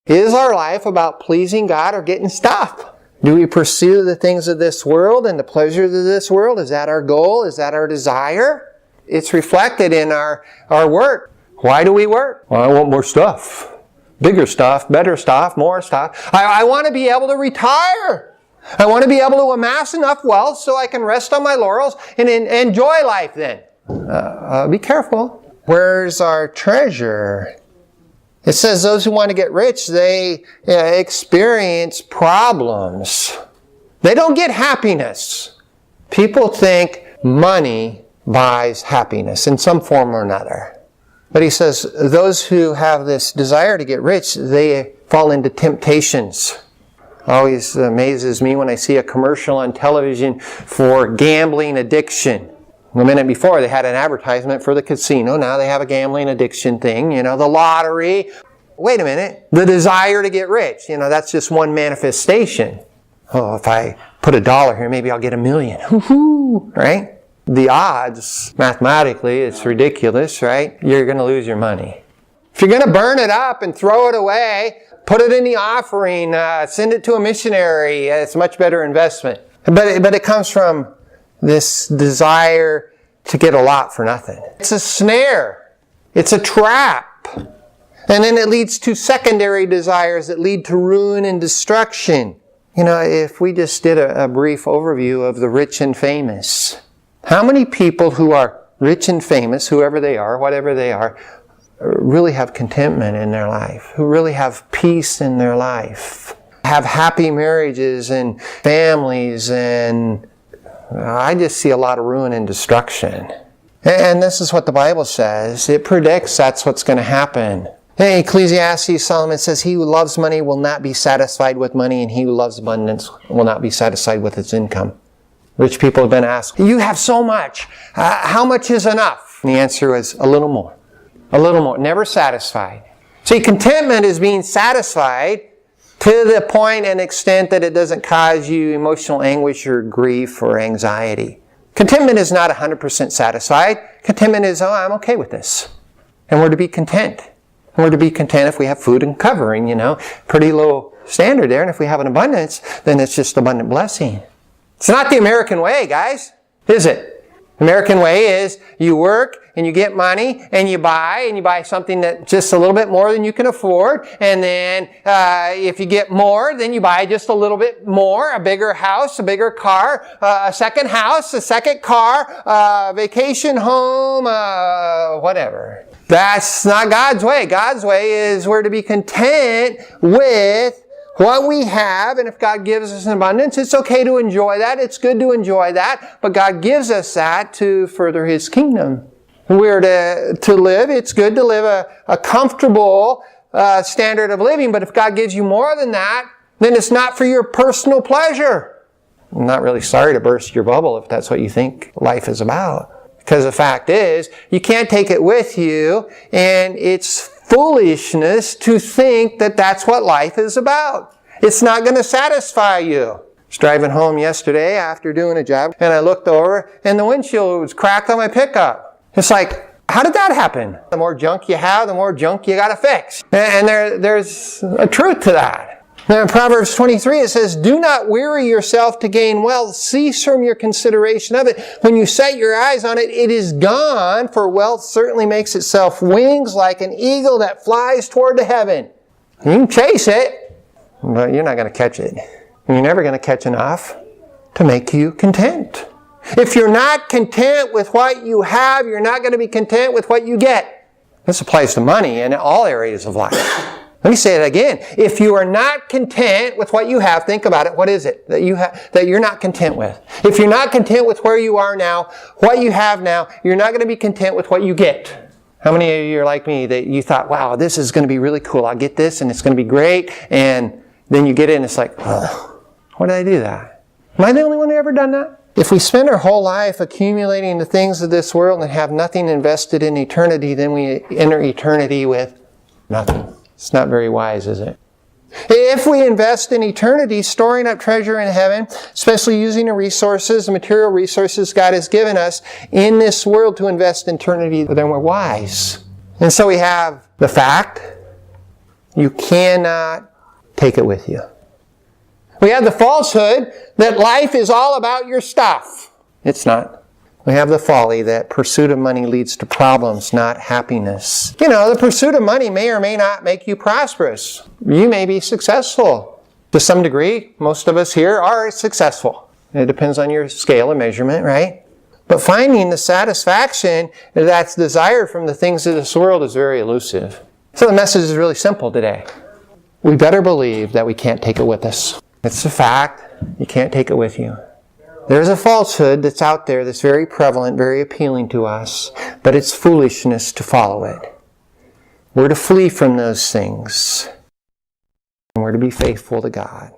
Is our life about pleasing God or getting stuff? Do we pursue the things of this world and the pleasures of this world? Is that our goal? Is that our desire? It's reflected in our work. Why do we work? Well, I want more stuff. Bigger stuff, better stuff, more stuff. I want to be able to retire. I want to be able to amass enough wealth so I can rest on my laurels and enjoy life then. Be careful. Where's our treasure? It says those who want to get rich, they experience problems. They don't get happiness. People think money buys happiness in some form or another. But he says those who have this desire to get rich, they fall into temptations. Always amazes me when I see a commercial on television for gambling addiction. A minute before, they had an advertisement for the casino. Now they have a gambling addiction thing. The lottery. Wait a minute. The desire to get rich. That's just one manifestation. Oh, if I put $1 here, maybe I'll get $1 million. Woo-hoo! Right? The odds, mathematically, it's ridiculous, right? You're going to lose your money. If you're going to burn it up and throw it away, put it in the offering, send it to a missionary, it's a much better investment. But it comes from this desire to get a lot for nothing. It's a snare. It's a trap. And then it leads to secondary desires that lead to ruin and destruction. If we just did a brief overview of the rich and famous, how many people who are rich and famous, whoever they are, whatever they are, really have contentment in their life, who really have peace in their life, have happy marriages and families, and I just see a lot of ruin and destruction. And this is what the Bible says. It predicts that's what's going to happen. In Ecclesiastes, Solomon says, he who loves money will not be satisfied with money, and he who loves abundance will not be satisfied with its income. Rich people have been asked, you have so much. How much is enough? And the answer is a little more. A little more. Never satisfied. See, contentment is being satisfied to the point and extent that it doesn't cause you emotional anguish or grief or anxiety. Contentment is not 100% satisfied. Contentment is, I'm okay with this. And we're to be content. And we're to be content if we have food and covering, Pretty low standard there. And if we have an abundance, then it's just abundant blessing. It's not the American way, guys. Is it? The American way is you work and you get money and you buy something that's just a little bit more than you can afford. And then if you get more, then you buy just a little bit more, a bigger house, a bigger car, a second house, a second car, vacation home, whatever. That's not God's way. God's way is we're to be content with what we have, and if God gives us an abundance, it's okay to enjoy that. It's good to enjoy that. But God gives us that to further His kingdom. We're to live. It's good to live a comfortable standard of living. But if God gives you more than that, then it's not for your personal pleasure. I'm not really sorry to burst your bubble if that's what you think life is about. Because the fact is, you can't take it with you, and it's foolishness to think that that's what life is about. It's not going to satisfy you. I was driving home yesterday after doing a job, and I looked over, and the windshield was cracked on my pickup. It's like, how did that happen? The more junk you have, the more junk you got to fix. And there's a truth to that. Now in Proverbs 23 it says, do not weary yourself to gain wealth. Cease from your consideration of it. When you set your eyes on it, it is gone, for wealth certainly makes itself wings like an eagle that flies toward the heaven. You can chase it, but you're not going to catch it. You're never going to catch enough to make you content. If you're not content with what you have, you're not going to be content with what you get. This applies to money in all areas of life. Let me say it again. If you are not content with what you have, think about it. What is it that you're not content with? If you're not content with where you are now, what you have now, you're not going to be content with what you get. How many of you are like me that you thought, wow, this is going to be really cool. I'll get this and it's going to be great. And then you get it and it's like, oh, why did I do that? Am I the only one who ever done that? If we spend our whole life accumulating the things of this world and have nothing invested in eternity, then we enter eternity with nothing. It's not very wise, is it? If we invest in eternity, storing up treasure in heaven, especially using the resources, the material resources God has given us in this world to invest in eternity, then we're wise. And so we have the fact You cannot take it with you. We have the falsehood that life is all about your stuff. It's not. We have the folly that pursuit of money leads to problems, not happiness. The pursuit of money may or may not make you prosperous. You may be successful. To some degree, most of us here are successful. It depends on your scale of measurement, right? But finding the satisfaction that's desired from the things of this world is very elusive. So the message is really simple today. We better believe that we can't take it with us. It's a fact. You can't take it with you. There's a falsehood that's out there that's very prevalent, very appealing to us, but it's foolishness to follow it. We're to flee from those things, and we're to be faithful to God.